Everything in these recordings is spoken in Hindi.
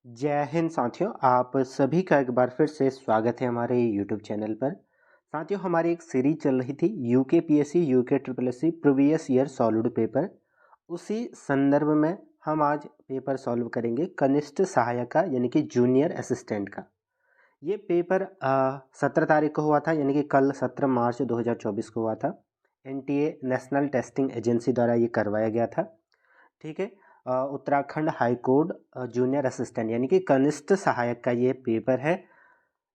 जय हिंद साथियों, आप सभी का एक बार फिर से स्वागत है हमारे यूट्यूब चैनल पर। साथियों, हमारी एक सीरीज चल रही थी UK PSC UK triple SC previous year solved paper. उसी संदर्भ में हम आज पेपर सॉल्व करेंगे कनिष्ठ सहायक का, यानी कि जूनियर असिस्टेंट का। ये पेपर 17 तारीख को हुआ था, यानी कि कल 17 मार्च 2024 को हुआ था। एनटीए नेशनल टेस्टिंग एजेंसी द्वारा ये करवाया गया था। ठीक है। Uttarakhand high court junior assistant यानी कि कनिष्ठ सहायक का ये पेपर है।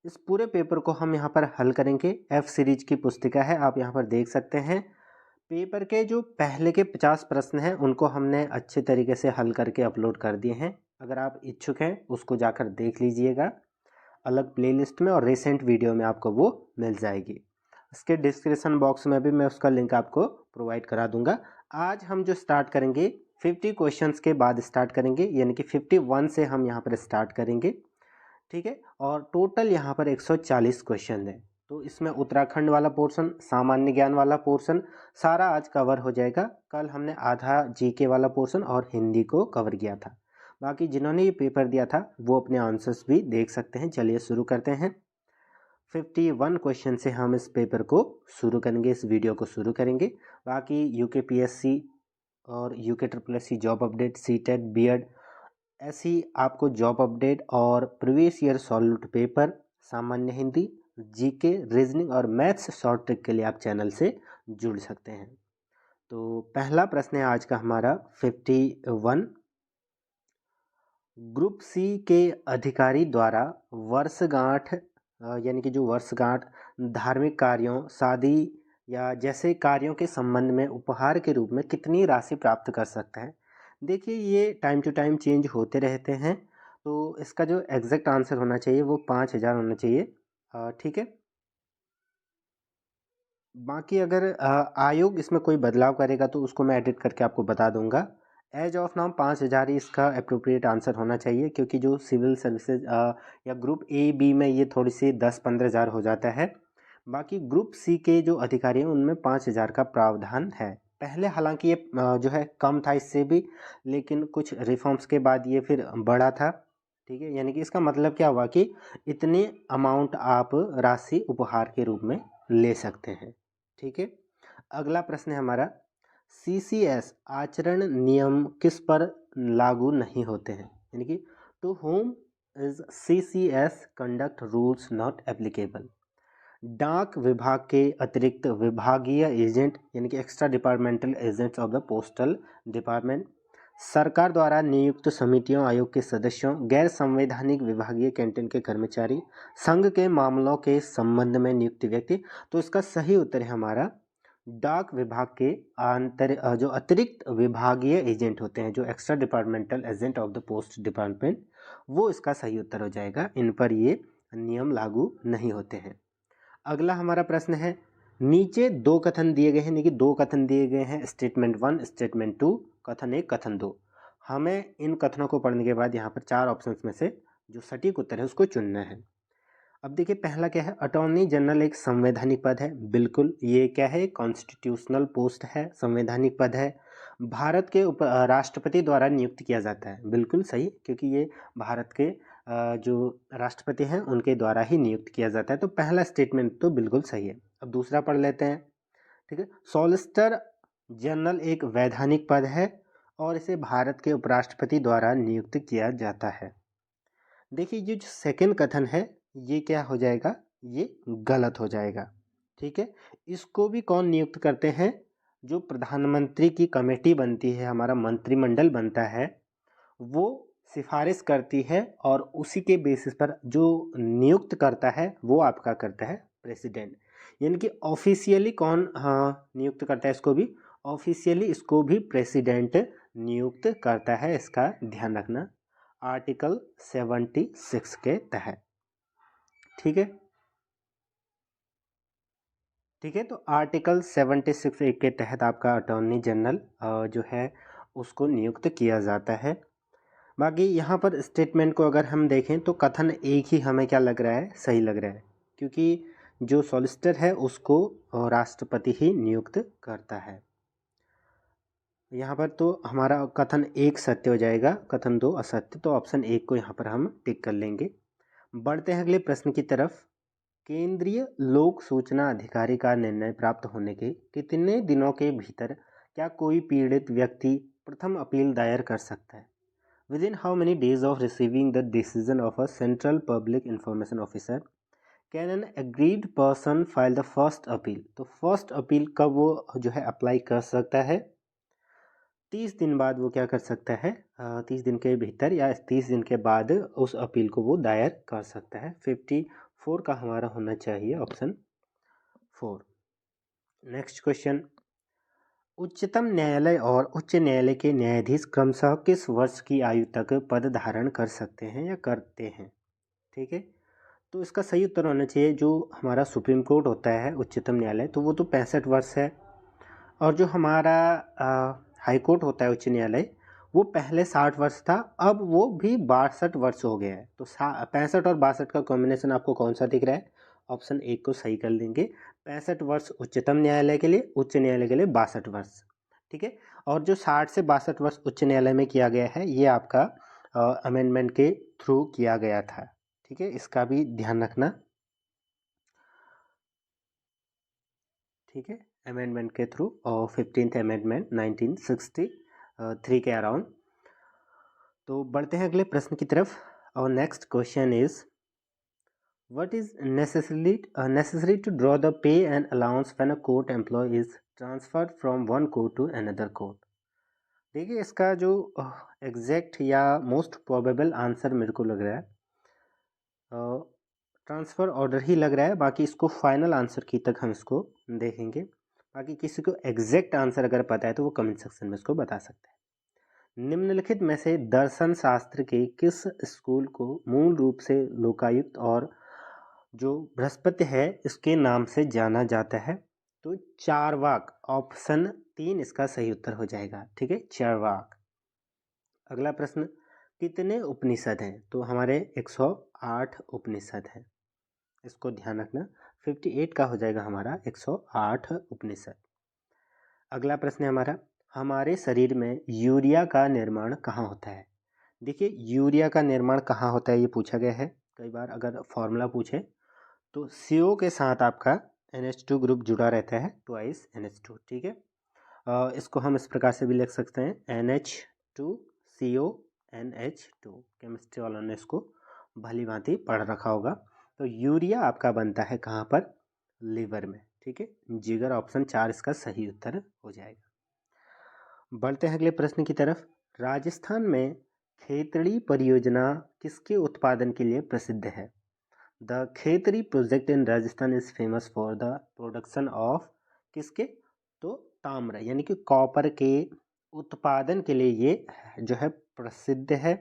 इस पूरे पेपर को हम यहाँ पर हल करेंगे। एफ सीरीज की पुस्तिका है, आप यहाँ पर देख सकते हैं। पेपर के जो पहले के 50 प्रश्न हैं उनको हमने अच्छे तरीके से हल करके अपलोड कर दिए हैं। अगर आप इच्छुक हैं उसको जाकर देख लीजिएगा अलग प्लेलिस्ट में, और रिसेंट वीडियो में आपको वो मिल जाएगी। इसके डिस्क्रिप्शन बॉक्स में भी मैं उसका लिंक आपको प्रोवाइड करा दूंगा। आज हम जो स्टार्ट करेंगे 50 क्वेश्चंस के बाद स्टार्ट करेंगे, यानी कि 51 से हम यहाँ पर स्टार्ट करेंगे। ठीक है। और टोटल यहाँ पर 140 क्वेश्चन है। तो इसमें उत्तराखंड वाला पोर्शन, सामान्य ज्ञान वाला पोर्शन सारा आज कवर हो जाएगा। कल हमने आधा जीके वाला पोर्शन और हिंदी को कवर किया था। बाकी जिन्होंने ये पेपर दिया था वो अपने आंसर्स भी देख सकते हैं। चलिए शुरू करते हैं। 51 क्वेश्चन से हम इस पेपर को शुरू करेंगे, इस वीडियो को शुरू करेंगे। बाकी यूके पीएससी और UK triple SC job update, CTET, BEd, ऐसी आपको जॉब अपडेट और प्रीवियस ईयर सॉल्व्ड पेपर, सामान्य हिंदी, जीके, रीजनिंग और मैथ्स शॉर्ट ट्रिक के लिए आप चैनल से जुड़ सकते हैं। तो पहला प्रश्न है आज का हमारा 51। ग्रुप सी के अधिकारी द्वारा वर्षगांठ यानी कि जो वर्षगांठ, धार्मिक कार्यों, शादी या जैसे कार्यों के संबंध में उपहार के रूप में कितनी राशि प्राप्त कर सकते हैं। देखिए, ये टाइम टू टाइम चेंज होते रहते हैं, तो इसका जो एग्जैक्ट आंसर होना चाहिए वो 5,000 होना चाहिए। ठीक है। बाकी अगर आयोग इसमें कोई बदलाव करेगा तो उसको मैं एडिट करके आपको बता दूंगा। एज ऑफ नाउ 5,000 ही इसका अप्रोप्रिएट आंसर होना चाहिए, क्योंकि जो सिविल सर्विसेज या ग्रुप ए बी में ये थोड़ी सी 10-15 हज़ार हो जाता है। बाकी ग्रुप सी के जो अधिकारी हैं उनमें 5,000 का प्रावधान है। पहले हालांकि ये जो है कम था इससे भी, लेकिन कुछ रिफॉर्म्स के बाद ये फिर बढ़ा था। ठीक है। यानी कि इसका मतलब क्या हुआ कि इतने अमाउंट आप राशि उपहार के रूप में ले सकते हैं। ठीक है। अगला प्रश्न है हमारा, सीसीएस आचरण नियम किस पर लागू नहीं होते हैं, यानी कि to whom is CCS conduct rules not applicable. डाक विभाग के अतिरिक्त विभागीय एजेंट, यानी कि extra departmental agents of the postal department, सरकार द्वारा नियुक्त समितियों, आयोग के सदस्यों, गैर संवैधानिक विभागीय कैंटीन के कर्मचारी, संघ के मामलों के संबंध में नियुक्त व्यक्ति। तो इसका सही उत्तर है हमारा डाक विभाग के जो अतिरिक्त विभागीय एजेंट होते हैं, जो extra departmental agent of the post department, वो इसका सही उत्तर हो जाएगा। इन पर ये नियम लागू नहीं होते हैं। अगला हमारा प्रश्न है, नीचे दो कथन दिए गए हैं, यानी कि दो कथन दिए गए हैं, स्टेटमेंट 1, स्टेटमेंट 2, कथन 1, कथन 2। हमें इन कथनों को पढ़ने के बाद यहाँ पर 4 ऑप्शंस में से जो सटीक उत्तर है उसको चुनना है। अब देखिए, पहला क्या है, अटॉर्नी जनरल एक संवैधानिक पद है। बिल्कुल, ये क्या है, कॉन्स्टिट्यूशनल पोस्ट है, संवैधानिक पद है। भारत के राष्ट्रपति द्वारा नियुक्त किया जाता है। बिल्कुल सही, क्योंकि ये भारत के जो राष्ट्रपति हैं उनके द्वारा ही नियुक्त किया जाता है। तो पहला स्टेटमेंट तो बिल्कुल सही है। अब दूसरा पढ़ लेते हैं। ठीक है। सॉलिसिटर जनरल एक वैधानिक पद है और इसे भारत के उपराष्ट्रपति द्वारा नियुक्त किया जाता है। देखिए, ये जो सेकंड कथन है ये क्या हो जाएगा, ये गलत हो जाएगा। ठीक है। इसको भी कौन नियुक्त करते हैं, जो प्रधानमंत्री की कमेटी बनती है, हमारा मंत्रिमंडल बनता है, वो सिफारिश करती है और उसी के बेसिस पर जो नियुक्त करता है वो आपका करता है प्रेसिडेंट। यानी कि ऑफिशियली कौन, हाँ, नियुक्त करता है इसको भी, ऑफिशियली इसको भी प्रेसिडेंट नियुक्त करता है। इसका ध्यान रखना, आर्टिकल 76 के तहत। ठीक है। ठीक है। तो आर्टिकल 76 के तहत आपका अटॉर्नी जनरल जो है उसको नियुक्त किया जाता है। बाकी यहाँ पर स्टेटमेंट को अगर हम देखें तो कथन एक ही हमें क्या लग रहा है, सही लग रहा है, क्योंकि जो सॉलिसिटर है उसको राष्ट्रपति ही नियुक्त करता है। यहाँ पर तो हमारा कथन एक सत्य हो जाएगा, कथन दो असत्य, तो ऑप्शन एक को यहाँ पर हम टिक कर लेंगे। बढ़ते हैं अगले प्रश्न की तरफ। केंद्रीय लोक सूचना अधिकारी का निर्णय प्राप्त होने के कितने दिनों के भीतर क्या कोई पीड़ित व्यक्ति प्रथम अपील दायर कर सकता है? Within how many days of receiving the decision of a central public information officer can an aggrieved person file the first appeal? तो फर्स्ट अपील कब वो जो है अप्लाई कर सकता है? 30 दिन बाद वो क्या कर सकता है? 30 दिन के भीतर या 30 दिन के बाद उस अपील को वो दायर कर सकता है। 54 का हमारा होना चाहिए ऑप्शन 4। Next question. उच्चतम न्यायालय और उच्च न्यायालय के न्यायाधीश क्रमशः किस वर्ष की आयु तक पद धारण कर सकते हैं या करते हैं? ठीक है, तो इसका सही उत्तर होना चाहिए जो हमारा सुप्रीम कोर्ट होता है, उच्चतम न्यायालय, तो वो तो 65 वर्ष है। और जो हमारा हाई कोर्ट होता है, उच्च न्यायालय, वो पहले 60 वर्ष था, अब वो भी 62 वर्ष हो गया है। तो 65 और 62 का कॉम्बिनेशन आपको कौन सा दिख रहा है? ऑप्शन एक को सही कर लेंगे। 65 वर्ष उच्चतम न्यायालय के लिए, उच्च न्यायालय के लिए 62 वर्ष। ठीक है, और जो 60 से 62 वर्ष उच्च न्यायालय में किया गया है, ये आपका अमेंडमेंट के थ्रू किया गया था। ठीक है, इसका भी ध्यान रखना। ठीक है, अमेंडमेंट के थ्रू, और 15th अमेंडमेंट 1963 के अराउंड। तो बढ़ते हैं अगले प्रश्न की तरफ। और next question is what is necessary to draw the pay and allowance when a court employ is transferred from one court to another court? देखिए, इसका जो एग्जैक्ट या मोस्ट प्रोबेबल आंसर मेरे को लग रहा है ट्रांसफ़र ऑर्डर ही लग रहा है। बाकी इसको फाइनल आंसर की तक हम इसको देखेंगे। बाकी किसी को एग्जैक्ट आंसर अगर पता है तो वो कमेंट सेक्शन में इसको बता सकते हैं। निम्नलिखित में से दर्शन शास्त्र के किस स्कूल को मूल रूप से लोकायुक्त और जो बृहस्पति है इसके नाम से जाना जाता है? तो चारवाक, ऑप्शन 3 इसका सही उत्तर हो जाएगा। ठीक है, चारवाक। अगला प्रश्न, कितने उपनिषद हैं? तो हमारे 108 उपनिषद हैं, इसको ध्यान रखना। 58 का हो जाएगा हमारा 108 उपनिषद। अगला प्रश्न है हमारा, हमारे शरीर में यूरिया का निर्माण कहाँ होता है? देखिए, यूरिया का निर्माण कहाँ होता है ये पूछा गया है। कई बार अगर फॉर्मूला पूछे तो CO के साथ आपका NH2 ग्रुप जुड़ा रहता है, ट्वाइस NH2। ठीक है, इसको हम इस प्रकार से भी लिख सकते हैं, NH2CO NH2। केमिस्ट्री वालों ने इसको भली भांति पढ़ रखा होगा। तो यूरिया आपका बनता है कहाँ पर? लिवर में। ठीक है, जिगर, ऑप्शन 4 इसका सही उत्तर हो जाएगा। बढ़ते हैं अगले प्रश्न की तरफ। राजस्थान में खेतड़ी परियोजना किसके उत्पादन के लिए प्रसिद्ध है? The Khetri project in Rajasthan is famous for the production of किसके? तो ताम्र यानी कि कॉपर के उत्पादन के लिए ये जो है प्रसिद्ध है,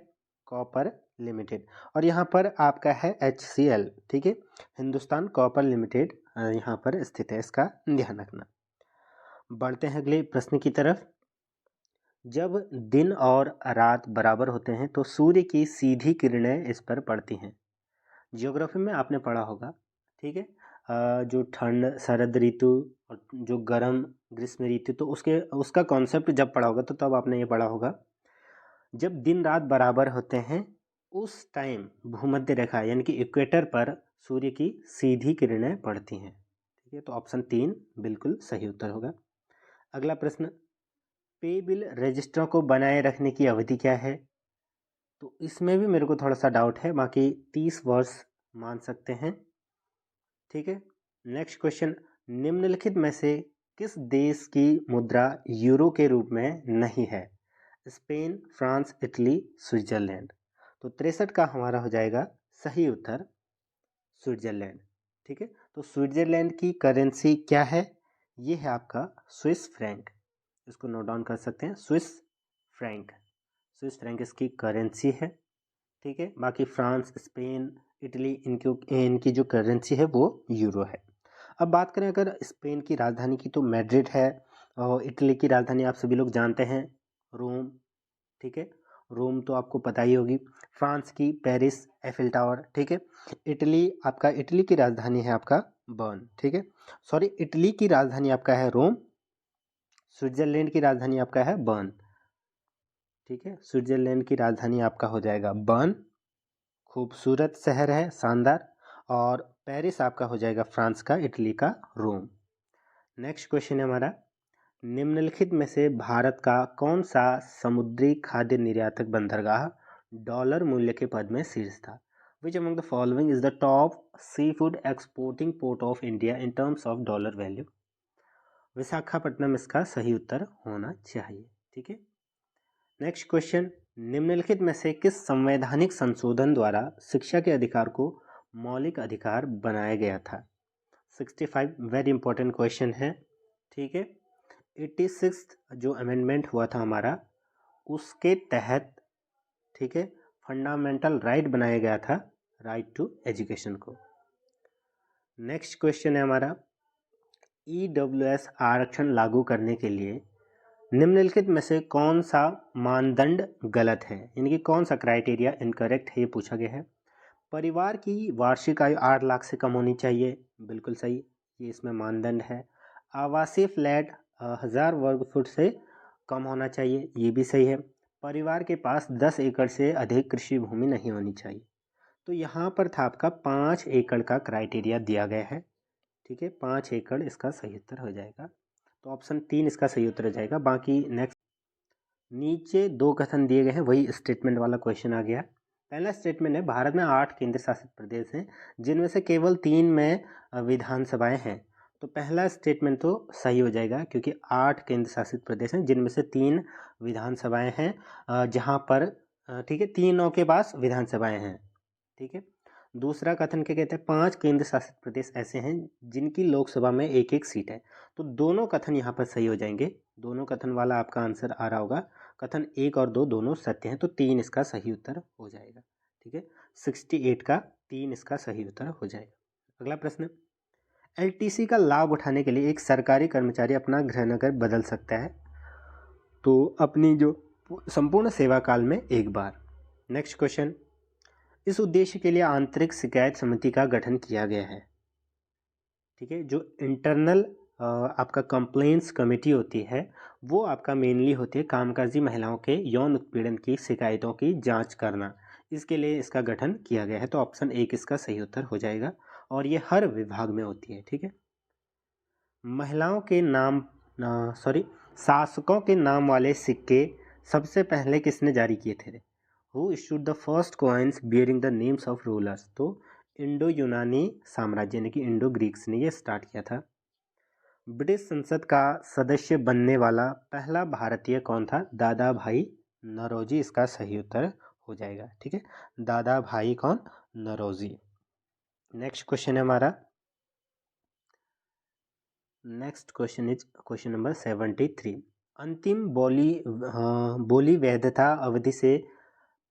कॉपर लिमिटेड। और यहाँ पर आपका है HCL। ठीक है, हिंदुस्तान कॉपर लिमिटेड यहाँ पर स्थित है, इसका ध्यान रखना। बढ़ते हैं अगले प्रश्न की तरफ। जब दिन और रात बराबर होते हैं तो सूर्य की सीधी किरणें इस पर पड़ती हैं। जियोग्राफी में आपने पढ़ा होगा। ठीक है, जो ठंड शरद ऋतु और जो गर्म ग्रीष्म ऋतु, तो उसका कॉन्सेप्ट जब पढ़ा होगा तो तब आपने ये पढ़ा होगा। जब दिन रात बराबर होते हैं उस टाइम भूमध्य रेखा यानी कि इक्वेटर पर सूर्य की सीधी किरणें पड़ती हैं। ठीक है, तो ऑप्शन 3 बिल्कुल सही उत्तर होगा। अगला प्रश्न, पे बिल रजिस्टरों को बनाए रखने की अवधि क्या है? तो इसमें भी मेरे को थोड़ा सा डाउट है, बाकी 30 वर्ष मान सकते हैं। ठीक है, नेक्स्ट क्वेश्चन, निम्नलिखित में से किस देश की मुद्रा यूरो के रूप में नहीं है? Spain, France, Italy, Switzerland. तो 63 का हमारा हो जाएगा सही उत्तर स्विट्जरलैंड। ठीक है, तो स्विट्जरलैंड की करेंसी क्या है? ये है आपका स्विस फ्रैंक। इसको नोट डाउन कर सकते हैं, स्विस फ्रैंक। स्विस फ्रैंक इसकी करेंसी है। ठीक है, बाकी फ्रांस, स्पेन, इटली, इनकी जो करेंसी है वो यूरो है। अब बात करें अगर स्पेन की राजधानी की, तो मैड्रिड है। और इटली की राजधानी आप सभी लोग जानते हैं, रोम। ठीक है, रोम तो आपको पता ही होगी। फ्रांस की पेरिस, एफिल टावर। ठीक है, इटली की राजधानी है आपका बर्न। ठीक है, सॉरी, इटली की राजधानी आपका है रोम, स्विट्जरलैंड की राजधानी आपका है बर्न। ठीक है, स्विट्जरलैंड की राजधानी आपका हो जाएगा बर्न, खूबसूरत शहर है, शानदार। और पेरिस आपका हो जाएगा फ्रांस का, इटली का रोम। नेक्स्ट क्वेश्चन है हमारा, निम्नलिखित में से भारत का कौन सा समुद्री खाद्य निर्यातक बंदरगाह डॉलर मूल्य के पद में शीर्ष था? Which among the following is the top sea food exporting port of India in terms of dollar value? Visakhapatnam इसका सही उत्तर होना चाहिए। ठीक है, नेक्स्ट क्वेश्चन, निम्नलिखित में से किस संवैधानिक संशोधन द्वारा शिक्षा के अधिकार को मौलिक अधिकार बनाया गया था? 65 वेरी इंपॉर्टेंट क्वेश्चन है। ठीक है, 86 जो अमेंडमेंट हुआ था हमारा, उसके तहत, ठीक है, फंडामेंटल राइट बनाया गया था, राइट टू एजुकेशन को। नेक्स्ट क्वेश्चन है हमारा, EWS आरक्षण लागू करने के लिए निम्नलिखित में से कौन सा मानदंड गलत है, यानी कि कौन सा क्राइटेरिया इनकरेक्ट है, ये पूछा गया है। परिवार की वार्षिक आयु 8 लाख से कम होनी चाहिए, बिल्कुल सही, ये इसमें मानदंड है। आवासीय फ्लैट 1000 वर्ग फुट से कम होना चाहिए, ये भी सही है। परिवार के पास 10 एकड़ से अधिक कृषि भूमि नहीं होनी चाहिए। तो यहाँ पर था आपका 5 एकड़ का क्राइटेरिया दिया गया है। ठीक है, 5 एकड़ इसका सही उत्तर हो जाएगा। तो ऑप्शन 3 इसका सही उत्तर हो जाएगा। बाकी नेक्स्ट, नीचे 2 कथन दिए गए हैं, वही स्टेटमेंट वाला क्वेश्चन आ गया। पहला स्टेटमेंट है, भारत में 8 केंद्र शासित प्रदेश हैं जिनमें से केवल 3 में विधानसभाएं हैं। तो पहला स्टेटमेंट तो सही हो जाएगा, क्योंकि 8 केंद्र शासित प्रदेश हैं जिनमें से 3 विधानसभाएं हैं, जहां पर ठीक है, 3 के पास विधानसभाएं हैं। ठीक है, दूसरा कथन क्या कहते हैं, 5 केंद्र शासित प्रदेश ऐसे हैं जिनकी लोकसभा में एक एक सीट है। तो दोनों कथन यहाँ पर सही हो जाएंगे, दोनों कथन वाला आपका आंसर आ रहा होगा। कथन 1 और 2 दोनों सत्य हैं, तो 3 इसका सही उत्तर हो जाएगा। ठीक है, 68 का 3 इसका सही उत्तर हो जाएगा। अगला प्रश्न, LTC का लाभ उठाने के लिए एक सरकारी कर्मचारी अपना गृहनगर बदल सकता है, तो अपनी जो संपूर्ण सेवा काल में एक बार। नेक्स्ट क्वेश्चन, इस उद्देश्य के लिए आंतरिक शिकायत समिति का गठन किया गया है। ठीक है, जो इंटरनल आपका कंप्लेंट्स कमेटी होती है, वो आपका मेनली होती है कामकाजी महिलाओं के यौन उत्पीड़न की शिकायतों की जांच करना, इसके लिए इसका गठन किया गया है। तो ऑप्शन 1 इसका सही उत्तर हो जाएगा, और ये हर विभाग में होती है। ठीक है, महिलाओं के नाम शासकों के नाम वाले सिक्के सबसे पहले किसने जारी किए थे? Who issued the first coins bearing the names of rulers? तो इंडो यूनानी साम्राज्य यानी कि इंडो ग्रीक्स ने यह स्टार्ट किया था। ब्रिटिश संसद का सदस्य बनने वाला पहला भारतीय कौन था? दादा भाई नौरोजी इसका सही उत्तर हो जाएगा। ठीक है, दादा भाई कौन? नौरोजी। नेक्स्ट क्वेश्चन है हमारा, next question is question number 73। अंतिम बोली वैधता अवधि से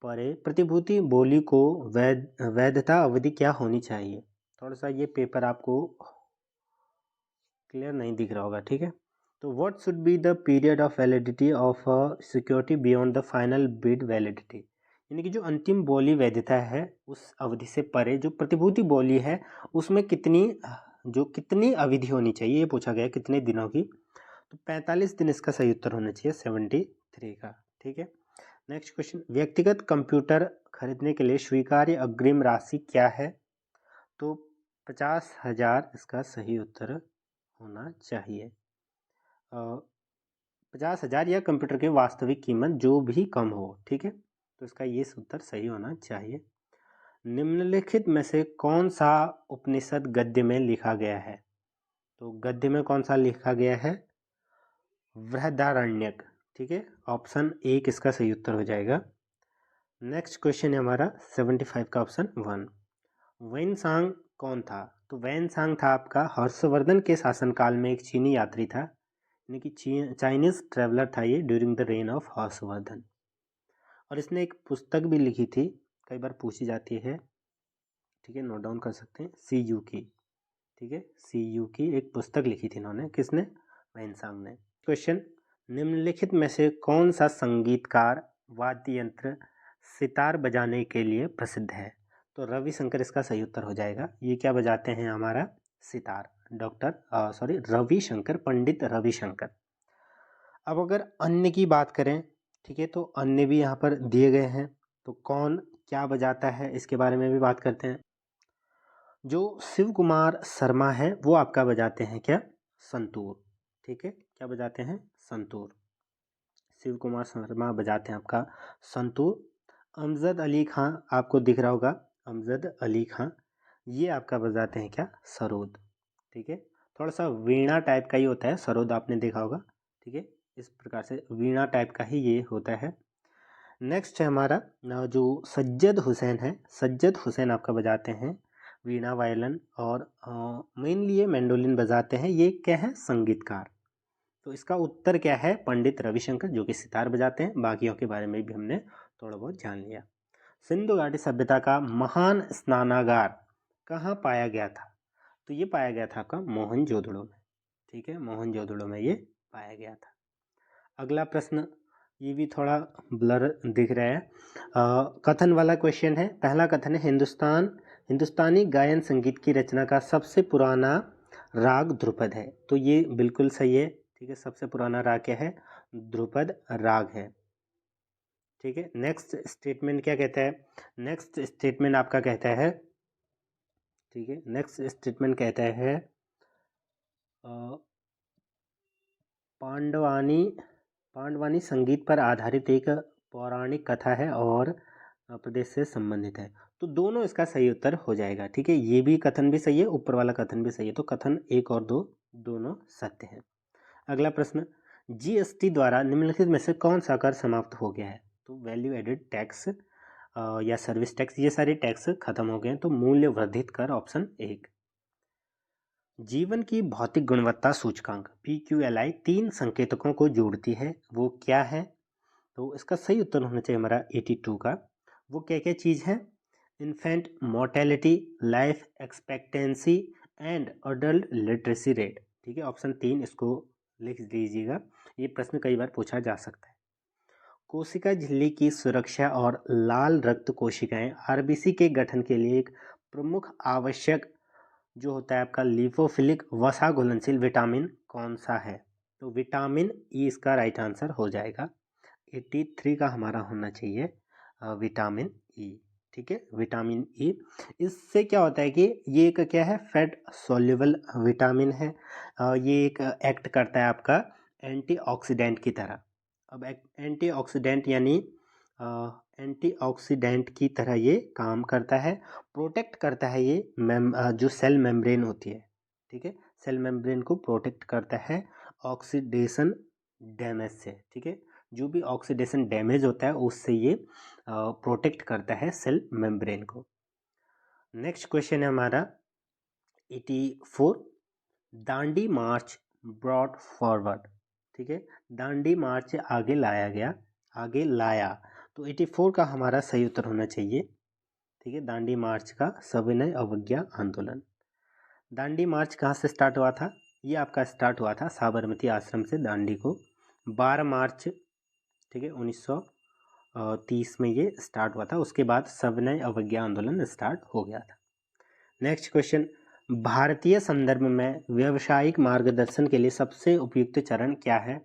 परे प्रतिभूति बोली को वैधता अवधि क्या होनी चाहिए? थोड़ा सा ये पेपर आपको क्लियर नहीं दिख रहा होगा। ठीक है, तो what should be the period of validity of security beyond the final bid validity? यानी कि जो अंतिम बोली वैधता है उस अवधि से परे जो प्रतिभूति बोली है उसमें कितनी अवधि होनी चाहिए, ये पूछा गया कितने दिनों की। तो 45 दिन इसका सही उत्तर होना चाहिए, 73 का। ठीक है, नेक्स्ट क्वेश्चन, व्यक्तिगत कंप्यूटर खरीदने के लिए स्वीकार्य अग्रिम राशि क्या है? तो 50,000 इसका सही उत्तर होना चाहिए। 50,000 या कंप्यूटर की वास्तविक कीमत जो भी कम हो। ठीक है, तो इसका ये उत्तर सही होना चाहिए। निम्नलिखित में से कौन सा उपनिषद गद्य में लिखा गया है? तो गद्य में कौन सा लिखा गया है? बृहदारण्यक। ठीक है, ऑप्शन 1 इसका सही उत्तर हो जाएगा। नेक्स्ट क्वेश्चन है हमारा 75 का ऑप्शन 1। वैनसांग कौन था? तो वैनसांग था आपका हर्षवर्धन के शासनकाल में एक चीनी यात्री था, यानी कि चाइनीज ट्रेवलर था ये during the rain of Harshvardhan. और इसने एक पुस्तक भी लिखी थी, कई बार पूछी जाती है। ठीक है, नोट डाउन कर सकते हैं, CU की। ठीक है, CU की एक पुस्तक लिखी थी इन्होंने, किसने? वैनसांग ने। क्वेश्चन, निम्नलिखित में से कौन सा संगीतकार वाद्य यंत्र सितार बजाने के लिए प्रसिद्ध है? तो रविशंकर इसका सही उत्तर हो जाएगा। ये क्या बजाते हैं? हमारा सितार। रविशंकर, पंडित रविशंकर। अब अगर अन्य की बात करें, ठीक है, तो अन्य भी यहाँ पर दिए गए हैं, तो कौन क्या बजाता है इसके बारे में भी बात करते हैं। जो शिव कुमार शर्मा है वो आपका बजाते हैं क्या, संतूर, ठीक है, क्या बजाते हैं, संतूर। शिव कुमार शर्मा बजाते हैं आपका संतूर। अमजद अली खां आपको दिख रहा होगा, अमजद अली खां, ये आपका बजाते हैं क्या, सरोद, ठीक है। थोड़ा सा वीणा टाइप का ही होता है सरोद, आपने देखा होगा, ठीक है, इस प्रकार से वीणा टाइप का ही ये होता है। नेक्स्ट है हमारा जो सज्जद हुसैन है, सज्जद हुसैन आपका बजाते हैं वीणा वायलन और मेनली ये मैंडोलिन बजाते हैं। ये क्या है, संगीतकार। तो इसका उत्तर क्या है, पंडित रविशंकर जो कि सितार बजाते हैं। बाकियों के बारे में भी हमने थोड़ा बहुत जान लिया। सिंधु घाटी सभ्यता का महान स्नानागार कहाँ पाया गया था, तो ये पाया गया था आपका मोहनजोदड़ो में, ठीक है, मोहनजोदड़ो में ये पाया गया था। अगला प्रश्न, ये भी थोड़ा ब्लर दिख रहा है, कथन वाला क्वेश्चन है। पहला कथन है, हिंदुस्तानी गायन संगीत की रचना का सबसे पुराना राग ध्रुपद है। तो ये बिल्कुल सही है, ठीक है, सबसे पुराना राग क्या है, ध्रुपद राग है, ठीक है। नेक्स्ट स्टेटमेंट क्या कहता है, नेक्स्ट स्टेटमेंट आपका कहता है, ठीक है, नेक्स्ट स्टेटमेंट कहता है पांडवानी संगीत पर आधारित एक पौराणिक कथा है और प्रदेश से संबंधित है। तो दोनों इसका सही उत्तर हो जाएगा, ठीक है, ये भी कथन भी सही है, ऊपर वाला कथन भी सही है। तो कथन 1 और 2 दोनों सत्य हैं। अगला प्रश्न, जीएसटी द्वारा निम्नलिखित में से कौन सा कर समाप्त हो गया है। तो वैल्यू एडेड टैक्स या सर्विस टैक्स, ये सारे टैक्स खत्म हो गए हैं। तो मूल्य वर्धित कर ऑप्शन 1। जीवन की भौतिक गुणवत्ता सूचकांक PQLI 3 संकेतकों को जोड़ती है, वो क्या है। तो इसका सही उत्तर होना चाहिए हमारा 82 का। वो क्या क्या चीज़ है, infant mortality, life expectancy and adult literacy rate, ठीक है, ऑप्शन 3 इसको लिख लीजिएगा, ये प्रश्न कई बार पूछा जा सकता है। कोशिका झिल्ली की सुरक्षा और लाल रक्त कोशिकाएं आरबीसी के गठन के लिए एक प्रमुख आवश्यक जो होता है आपका लिपोफिलिक वसा घुलनशील विटामिन कौन सा है। तो विटामिन ई इसका राइट आंसर हो जाएगा। 83 का हमारा होना चाहिए विटामिन ई, ठीक है, विटामिन ई। इससे क्या होता है कि ये एक क्या है, फैट सॉल्युबल विटामिन है। ये एक एक्ट करता है आपका एंटीऑक्सीडेंट की तरह। अब एंटीऑक्सीडेंट यानी एंटीऑक्सीडेंट की तरह ये काम करता है, प्रोटेक्ट करता है ये जो सेल मेम्ब्रेन होती है, ठीक है, सेल मेम्ब्रेन को प्रोटेक्ट करता है ऑक्सीडेशन डैमेज से, ठीक है, जो भी ऑक्सीडेशन डैमेज होता है उससे ये प्रोटेक्ट करता है सेल मेम्ब्रेन को। नेक्स्ट क्वेश्चन है हमारा 84, दांडी मार्च ब्रॉड फॉरवर्ड, ठीक है, दांडी मार्च आगे लाया गया, आगे लाया। तो 84 का हमारा सही उत्तर होना चाहिए, ठीक है, दांडी मार्च का सविनय अवज्ञा आंदोलन। दांडी मार्च कहाँ से स्टार्ट हुआ था, ये आपका स्टार्ट हुआ था साबरमती आश्रम से दांडी को 12 मार्च, ठीक है, 1930 में ये स्टार्ट हुआ था। उसके बाद सविनय अवज्ञा आंदोलन स्टार्ट हो गया था। नेक्स्ट क्वेश्चन, भारतीय संदर्भ में व्यावसायिक मार्गदर्शन के लिए सबसे उपयुक्त चरण क्या है।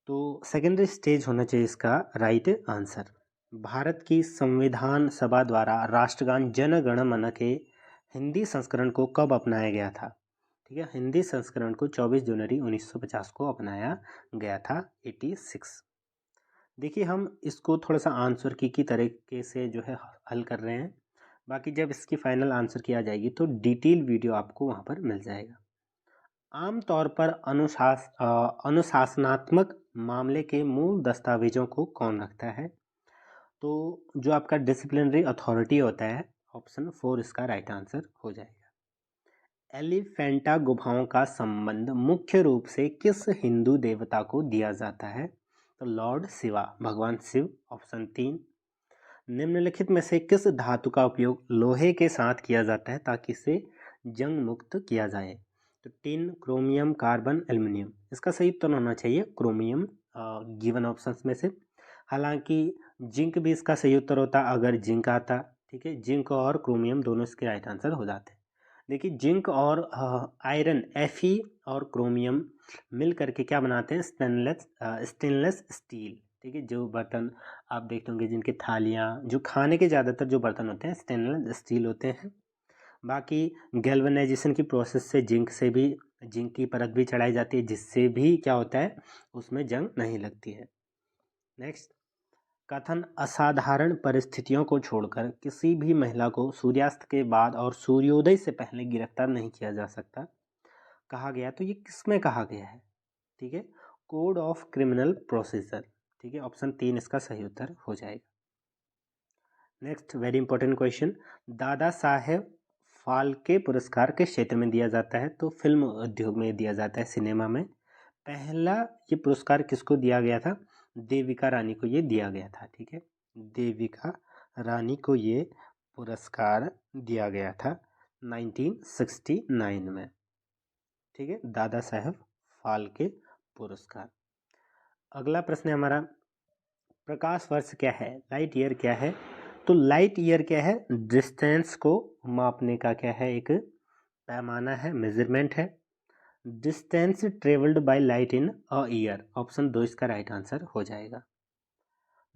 तो सेकेंडरी स्टेज होना चाहिए इसका राइट आंसर। भारत की संविधान सभा द्वारा राष्ट्रगान जन गण मन के हिंदी संस्करण को कब अपनाया गया था, ठीक है, हिंदी संस्करण को 24 जनवरी 1950 को अपनाया गया था, 86। देखिए हम इसको थोड़ा सा आंसर की तरीके से जो है हल कर रहे हैं, बाकी जब इसकी फाइनल आंसर की आ जाएगी तो डिटेल वीडियो आपको वहाँ पर मिल जाएगा। आमतौर पर अनुशासनात्मक मामले के मूल दस्तावेजों को कौन रखता है। तो जो आपका डिसिप्लिनरी अथॉरिटी होता है, ऑप्शन 4 इसका राइट आंसर हो जाएगा। एलिफेंटा गुफाओं का संबंध मुख्य रूप से किस हिंदू देवता को दिया जाता है। तो लॉर्ड शिवा, भगवान शिव, ऑप्शन 3। निम्नलिखित में से किस धातु का उपयोग लोहे के साथ किया जाता है ताकि इसे जंग मुक्त किया जाए। तो टिन, क्रोमियम, कार्बन, एल्युमिनियम, इसका सही उत्तर होना चाहिए क्रोमियम गिवन ऑप्शंस में से। हालांकि जिंक भी इसका सही उत्तर होता अगर जिंक आता, ठीक है, जिंक और क्रोमियम दोनों इसके राइट आंसर हो जाते हैं। देखिए जिंक और आयरन Fe और क्रोमियम मिल करके क्या बनाते हैं, स्टेनलेस स्टील। ठीक है, जो बर्तन आप देखते होंगे जिनके थालियाँ, जो खाने के ज़्यादातर जो बर्तन होते हैं स्टेनलेस स्टील होते हैं। बाकी गैल्वेनाइजेशन की प्रोसेस से जिंक की परत भी चढ़ाई जाती है, जिससे भी क्या होता है, उसमें जंग नहीं लगती है। नेक्स्ट, कथन असाधारण परिस्थितियों को छोड़कर किसी भी महिला को सूर्यास्त के बाद और सूर्योदय से पहले गिरफ्तार नहीं किया जा सकता कहा गया। तो ये किसमें कहा गया है? ठीक है, कोड ऑफ क्रिमिनल प्रोसीजर। ठीक है, ऑप्शन 3 इसका सही उत्तर हो जाएगा। Next, very important question, Dada Saheb Phalke पुरस्कार किस क्षेत्र में दिया जाता है? तो फिल्म उद्योग में दिया जाता है, सिनेमा में। पहला ये पुरस्कार किसको दिया गया था? देविका रानी को ये दिया गया था। ठीक है, देविका रानी को ये पुरस्कार दिया गया था 1969 में। ठीक है, दादा साहेब फाल्के पुरस्कार। अगला प्रश्न है हमारा, प्रकाश वर्ष क्या है? लाइट ईयर क्या है? तो लाइट ईयर क्या है? डिस्टेंस को मापने का क्या है, एक पैमाना है, मेजरमेंट है। Distance travelled by light in a year, option 2 इसका राइट आंसर हो जाएगा।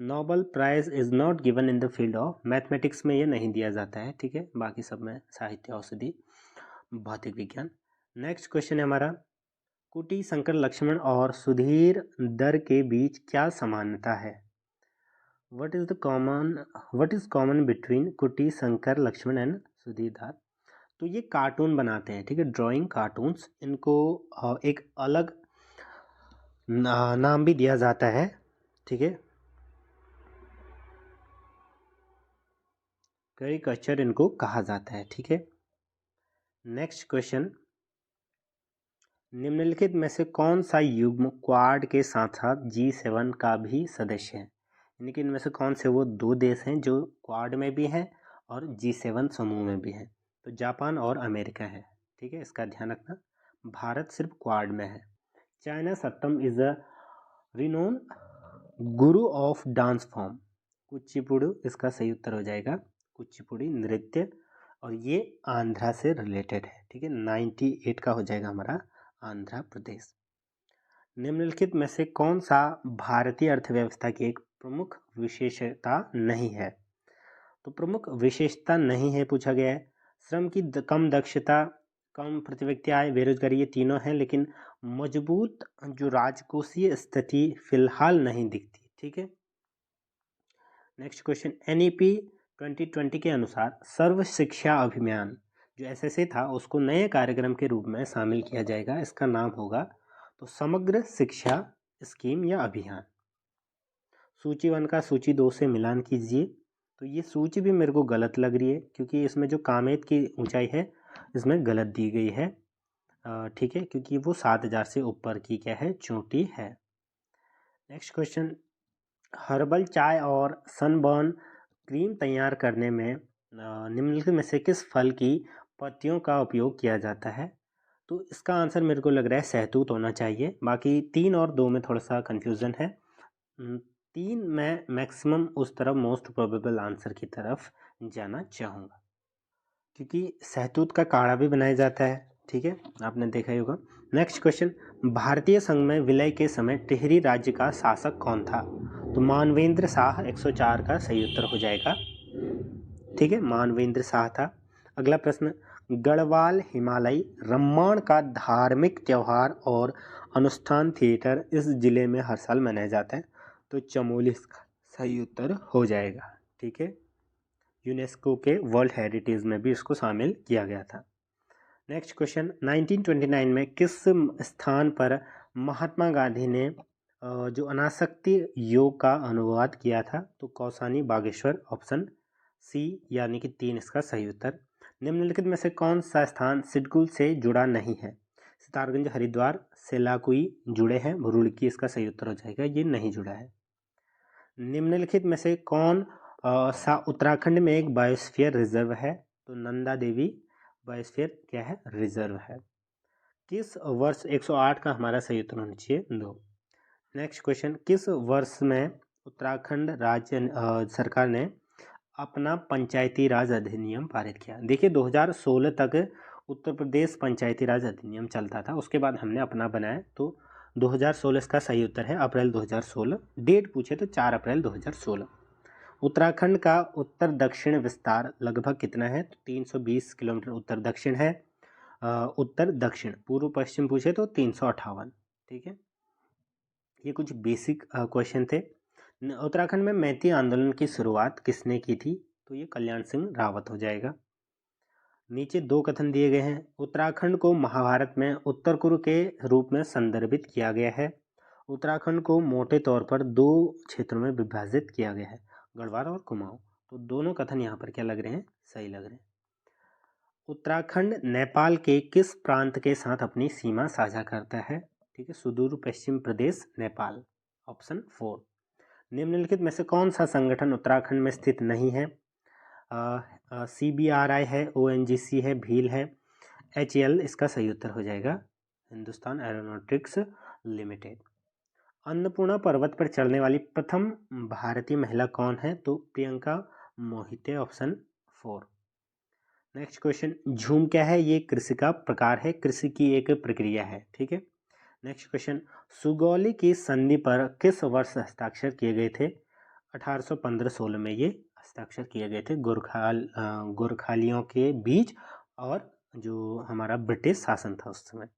Nobel prize is not given in the field of mathematics में ये नहीं दिया जाता है। ठीक है, बाकी सब में साहित्य, औषधि, भौतिक विज्ञान। नेक्स्ट क्वेश्चन है हमारा, कुटी शंकर लक्ष्मण और सुधीर दर के बीच क्या समानता है? व्हाट इज कॉमन बिटवीन कुटी शंकर लक्ष्मण एंड सुधीर दर? तो ये कार्टून बनाते हैं। ठीक है, ड्राइंग कार्टून्स, इनको एक अलग नाम भी दिया जाता है। ठीक है, कैरिकेचर इनको कहा जाता है। ठीक है, नेक्स्ट क्वेश्चन, निम्नलिखित में से कौन सा युग्म क्वाड के साथ साथ G7 का भी सदस्य है? यानी कि इनमें से कौन से वो 2 देश हैं जो क्वाड में भी हैं और G7 समूह में भी हैं? तो जापान और अमेरिका है। ठीक है, इसका ध्यान रखना, भारत सिर्फ क्वाड में है। China सत्तम is a renowned Guru of dance form, Kuchipudi इसका सही उत्तर हो जाएगा, कुचिपुड़ी नृत्य, और ये आंध्रा से रिलेटेड है। ठीक है, 98 का हो जाएगा हमारा आंध्र प्रदेश। निम्नलिखित में से कौन सा भारतीय अर्थव्यवस्था की एक प्रमुख विशेषता नहीं है? तो प्रमुख विशेषता नहीं है पूछा गया है। श्रम की कम दक्षता, कम प्रति व्यक्ति आय, बेरोजगारी, ये तीनों हैं, लेकिन मजबूत जो राजकोषीय स्थिति फिलहाल नहीं दिखती। ठीक है, नेक्स्ट क्वेश्चन, NEP 2020 के अनुसार सर्व शिक्षा अभियान जो SSA था उसको नए कार्यक्रम के रूप में शामिल किया जाएगा। इसका नाम होगा तो समग्र शिक्षा स्कीम या अभियान। सूची 1 का सूची 2 से मिलान कीजिए। तो ये सूची भी मेरे को गलत लग रही है, क्योंकि इसमें जो कामेत की ऊंचाई है इसमें गलत दी गई है। ठीक है, क्योंकि वो 7000 से ऊपर की क्या है, चोटी है। नेक्स्ट क्वेश्चन, हर्बल चाय और सनबर्न क्रीम तैयार करने में निम्नलिखित में से किस फल की पत्तियों का उपयोग किया जाता है? तो इसका आंसर मेरे को लग रहा है सहतूत होना चाहिए। बाकी 3 और 2 में थोड़ा सा कन्फ्यूज़न है। 3 में मैक्सिमम उस तरफ मोस्ट प्रोबेबल आंसर की तरफ जाना चाहूँगा, क्योंकि सहतूत का काढ़ा भी बनाया जाता है। ठीक है, आपने देखा ही होगा। नेक्स्ट क्वेश्चन, भारतीय संघ में विलय के समय टिहरी राज्य का शासक कौन था? तो मानवेंद्र शाह 104 का सही उत्तर हो जाएगा। ठीक है, मानवेंद्र शाह था। अगला प्रश्न, गढ़वाल हिमालय रम्माण का धार्मिक त्यौहार और अनुष्ठान थिएटर इस जिले में हर साल मनाया जाता है। तो चमोली इसका सही उत्तर हो जाएगा। ठीक है, यूनेस्को के वर्ल्ड हेरिटेज में भी इसको शामिल किया गया था। नेक्स्ट क्वेश्चन, 1929 में किस स्थान पर महात्मा गांधी ने जो अनासक्ति योग का अनुवाद किया था? तो कौसानी बागेश्वर, ऑप्शन सी यानी कि 3 इसका सही उत्तर। निम्नलिखित में से कौन सा स्थान सिडकुल से जुड़ा नहीं है? सितारगंज, हरिद्वार, सेलाकुई जुड़े हैं, रुड़की इसका सही उत्तर हो जाएगा, ये नहीं जुड़ा है। निम्नलिखित में से कौन सा उत्तराखंड में एक बायोस्फीयर रिजर्व है? तो नंदा देवी बायोस्फीयर क्या है, रिजर्व है। किस वर्ष 108 का हमारा सही उत्तर होना चाहिए, 2। नेक्स्ट क्वेश्चन, किस वर्ष में उत्तराखंड राज्य सरकार ने अपना पंचायती राज अधिनियम पारित किया? देखिए 2016 तक उत्तर प्रदेश पंचायती राज अधिनियम चलता था, उसके बाद हमने अपना बनाया, तो 2016 इसका सही उत्तर है, अप्रैल 2016। डेट पूछे तो 4 अप्रैल 2016। उत्तराखंड का उत्तर दक्षिण विस्तार लगभग कितना है, तो 320 किलोमीटर उत्तर दक्षिण है। उत्तर दक्षिण, पूर्व पश्चिम पूछे तो 358। ठीक है, ये कुछ बेसिक क्वेश्चन थे। उत्तराखंड में मैती आंदोलन की शुरुआत किसने की थी, तो ये कल्याण सिंह रावत हो जाएगा। नीचे दो कथन दिए गए हैं। उत्तराखंड को महाभारत में उत्तर कुरु के रूप में संदर्भित किया गया है। उत्तराखंड को मोटे तौर पर दो क्षेत्रों में विभाजित किया गया है, गढ़वाल और कुमाऊं। तो दोनों कथन यहाँ पर क्या लग रहे हैं, सही लग रहे हैं। उत्तराखंड नेपाल के किस प्रांत के साथ अपनी सीमा साझा करता है, ठीक है, सुदूर पश्चिम प्रदेश नेपाल, ऑप्शन 4। निम्नलिखित में से कौन सा संगठन उत्तराखंड में स्थित नहीं है, CBRI है, ONGC है, भील है, HAL इसका सही उत्तर हो जाएगा, हिंदुस्तान एरोनॉटिक्स लिमिटेड। अन्नपूर्णा पर्वत पर चढ़ने वाली प्रथम भारतीय महिला कौन है, तो Priyanka Mohite, option 4। Next question, झूम क्या है, ये कृषि का प्रकार है, कृषि की एक प्रक्रिया है। ठीक है, नेक्स्ट क्वेश्चन, सुगौली की संधि पर किस वर्ष हस्ताक्षर किए गए थे, 1815-16 में ये हस्ताक्षर किए गए थे गोरखालियों के बीच और जो हमारा ब्रिटिश शासन था उस समय।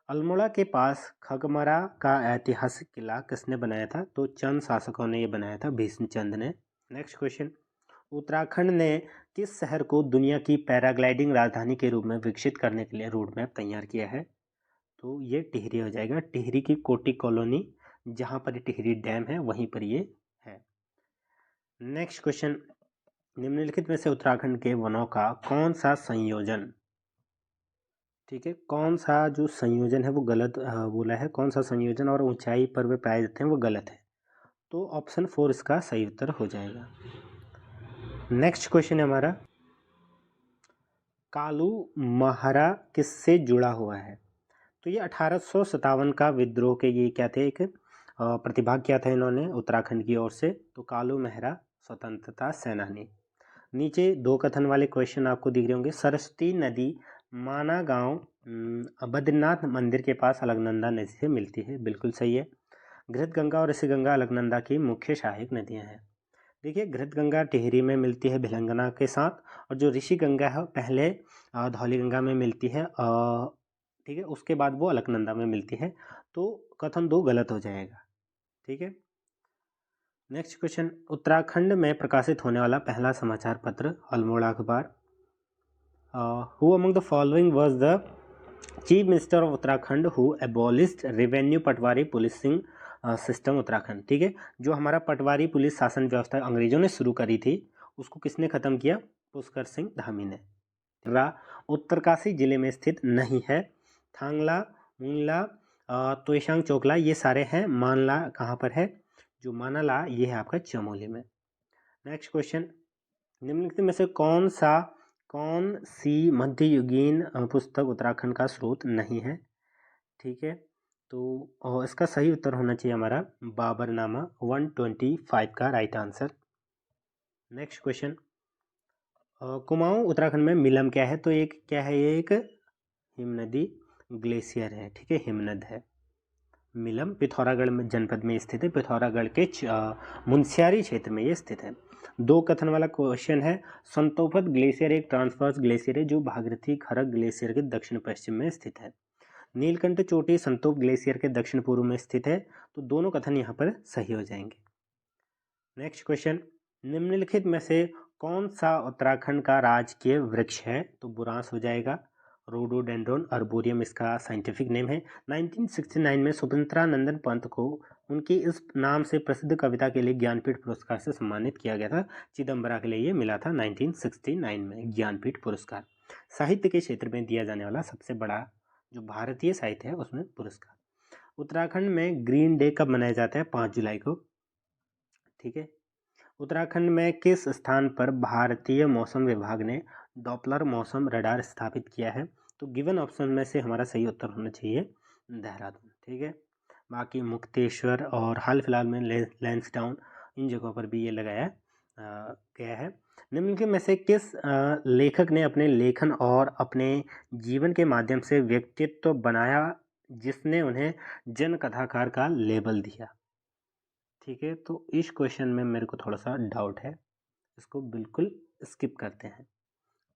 अल्मोड़ा के पास खगमरा का ऐतिहासिक किला किसने बनाया था, तो चंद शासकों ने ये बनाया था, भीष्मचंद ने। नेक्स्ट क्वेश्चन, उत्तराखंड ने किस शहर को दुनिया की पैराग्लाइडिंग राजधानी के रूप में विकसित करने के लिए रोड मैप तैयार किया है, तो ये टिहरी हो जाएगा। टिहरी की कोटी कॉलोनी, जहाँ पर टिहरी डैम है, वहीं पर ये है। नेक्स्ट क्वेश्चन, निम्नलिखित में से उत्तराखंड के वनों का कौन सा संयोजन, ठीक है, कौन सा जो संयोजन है वो गलत बोला है, कौन सा संयोजन और ऊंचाई पर वे पाए जाते हैं वो गलत है, तो ऑप्शन 4 इसका सही उत्तर हो जाएगा। नेक्स्ट क्वेश्चन है हमारा, कालू महारा किससे जुड़ा हुआ है, तो ये 1857 का विद्रोह के ये क्या थे, एक प्रतिभाग किया था इन्होंने उत्तराखंड की ओर से, तो कालू मेहरा स्वतंत्रता सेनानी। नीचे दो कथन वाले क्वेश्चन आपको दिख रहे होंगे। सरस्वती नदी माना गांव बद्रीनाथ मंदिर के पास अलकनंदा नदी से मिलती है, बिल्कुल सही है। घृतगंगा और ऋषिगंगा अलकनंदा की मुख्य सहायक नदियां हैं। देखिए, घृतगंगा टिहरी में मिलती है भिलंगना के साथ, और जो ऋषिगंगा है पहले धौलीगंगा में मिलती है, ठीक है, उसके बाद वो अलकनंदा में मिलती है, तो कथन 2 गलत हो जाएगा। ठीक है, नेक्स्ट क्वेश्चन, उत्तराखंड में प्रकाशित होने वाला पहला समाचार पत्र अल्मोड़ा अखबार। Who among the following was the chief minister of Uttarakhand who abolished revenue Patwari policing system Uttarakhand. ठीक है, जो हमारा पटवारी पुलिस शासन व्यवस्था अंग्रेजों ने शुरू करी थी, उसको किसने खत्म किया, पुष्कर सिंह धामी ने। उत्तरकाशी जिले में स्थित नहीं है। थांगला, मुंगला, तोशांग चोकला ये सारे हैं। मानला कहाँ पर है, जो मानाला ये है आपका चमोली में। नेक्स्ट क्वेश्चन, निम्नलिखित में से कौन सी मध्ययुगीन पुस्तक उत्तराखंड का स्रोत नहीं है, ठीक है, तो इसका सही उत्तर होना चाहिए हमारा बाबरनामा 125 का right answer. Next question, Kumaon Uttarakhand में मिलम क्या है, तो एक क्या है, ये एक हिमनदी ग्लेशियर है। ठीक है, हिमनद है। मिलम पिथौरागढ़ में जनपद में स्थित है, पिथौरागढ़ के मुनस्यारी क्षेत्र में ये स्थित है। दो कथन वाला क्वेश्चन है, संतोपद ग्लेशियर एक ट्रांसवर्स ग्लेशियर है जो भागीरथी खरग ग्लेशियर के दक्षिण पश्चिम में स्थित है। नीलकंठ चोटी संतोप ग्लेशियर के दक्षिण पूर्व में स्थित है, तो दोनों कथन यहाँ पर सही हो जाएंगे। नेक्स्ट क्वेश्चन, निम्नलिखित में से कौन सा उत्तराखंड का राजकीय वृक्ष है, तो बुरांस हो जाएगा। रोडोडेंड्रोन अर्बोरियम इसका साइंटिफिक नेम है। 1969 में स्वतंत्रानंदन पंत को उनकी इस नाम से प्रसिद्ध कविता के लिए ज्ञानपीठ पुरस्कार से सम्मानित किया गया था। चिदम्बरा के लिए ये मिला था 1969 में ज्ञानपीठ पुरस्कार, साहित्य के क्षेत्र में दिया जाने वाला सबसे बड़ा जो भारतीय साहित्य है उसमें पुरस्कार। उत्तराखंड में ग्रीन डे कब मनाया जाता है, 5 जुलाई को। ठीक है, उत्तराखंड में किस स्थान पर भारतीय मौसम विभाग ने डॉपलर मौसम रडार स्थापित किया है, तो गिवन ऑप्शन में से हमारा सही उत्तर होना चाहिए देहरादून। ठीक है, बाकी मुक्तेश्वर और हाल फिलहाल में लैंसडाउन इन जगहों पर भी ये लगाया गया है। निम्नलिखित में से किस लेखक ने अपने लेखन और अपने जीवन के माध्यम से व्यक्तित्व बनाया जिसने उन्हें जन कथाकार का लेबल दिया? ठीक है, तो इस क्वेश्चन में मेरे को थोड़ा सा डाउट है, इसको बिल्कुल स्किप करते हैं।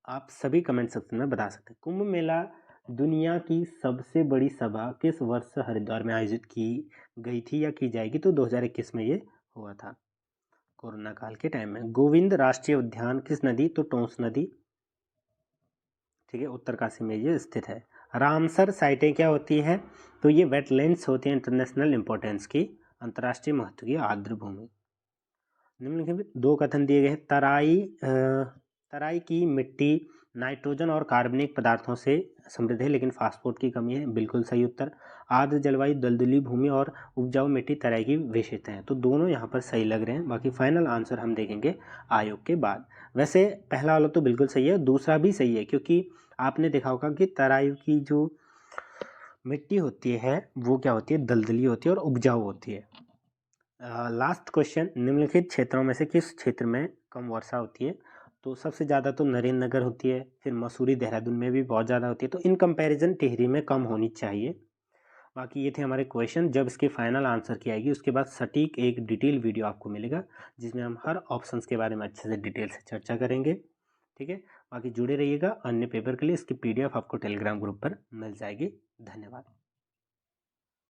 आप सभी कमेंट सेक्शन में बता सकते हैं। कुंभ मेला दुनिया की सबसे बड़ी सभा किस वर्ष हरिद्वार में आयोजित की गई थी या की जाएगी? तो 2021 में ये हुआ था, कोरोना काल के टाइम में। गोविंद राष्ट्रीय उद्यान किस नदी? तो टोंस नदी, ठीक है, उत्तरकाशी में ये स्थित है। रामसर साइटें क्या होती है? तो ये वेटलैंड्स होती हैं इंटरनेशनल इंपॉर्टेंस की, अंतर्राष्ट्रीय महत्व की आर्द्र भूमि। निम्नलिखित में दो कथन दिए गए हैं। तराई की मिट्टी नाइट्रोजन और कार्बनिक पदार्थों से समृद्ध है लेकिन फास्फोरस की कमी है, बिल्कुल सही उत्तर। आर्द्र जलवायु, दलदली भूमि और उपजाऊ मिट्टी तराई की विशेषता है, तो दोनों यहाँ पर सही लग रहे हैं। बाकी फाइनल आंसर हम देखेंगे आयोग के बाद। वैसे पहला वाला तो बिल्कुल सही है, दूसरा भी सही है, क्योंकि आपने देखा होगा कि तराई की जो मिट्टी होती है वो क्या होती है? दलदली होती है और उपजाऊ होती है। लास्ट क्वेश्चन, निम्नलिखित क्षेत्रों में से किस क्षेत्र में कम वर्षा होती है? तो सबसे ज़्यादा तो नरेंद्र नगर होती है, फिर मसूरी देहरादून में भी बहुत ज़्यादा होती है, तो इन कंपैरिजन टिहरी में कम होनी चाहिए। बाकी ये थे हमारे क्वेश्चन। जब इसकी फाइनल आंसर की आएगी उसके बाद सटीक एक डिटेल वीडियो आपको मिलेगा जिसमें हम हर ऑप्शंस के बारे में अच्छे से डिटेल से चर्चा करेंगे, ठीक है। बाकी जुड़े रहिएगा अन्य पेपर के लिए, इसकी PDF आपको टेलीग्राम ग्रुप पर मिल जाएगी। धन्यवाद।